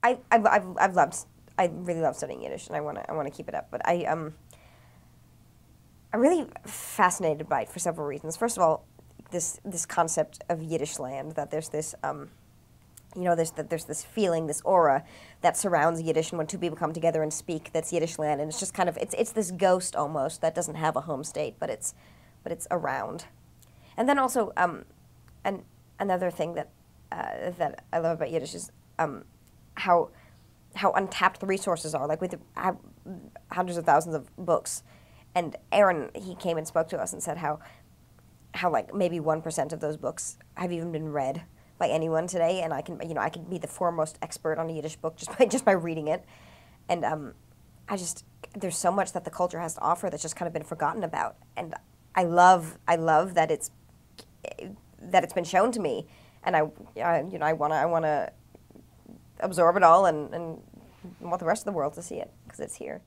I really love studying Yiddish, and I want to keep it up. But I'm really fascinated by it for several reasons. First of all, this concept of Yiddish land, that there's this there's this feeling, this aura that surrounds Yiddish, and when two people come together and speak, that's Yiddish land, and it's just kind of it's this ghost almost that doesn't have a home state, but it's around. And then also, and another thing that I love about Yiddish is how untapped the resources are, like with hundreds of thousands of books. And Aaron, he came and spoke to us and said how like maybe 1% of those books have even been read by anyone today, and I can be the foremost expert on a Yiddish book just by reading it. And there's so much that the culture has to offer that's just kind of been forgotten about, and I love that it's been shown to me, and I want to absorb it all and want the rest of the world to see it because it's here.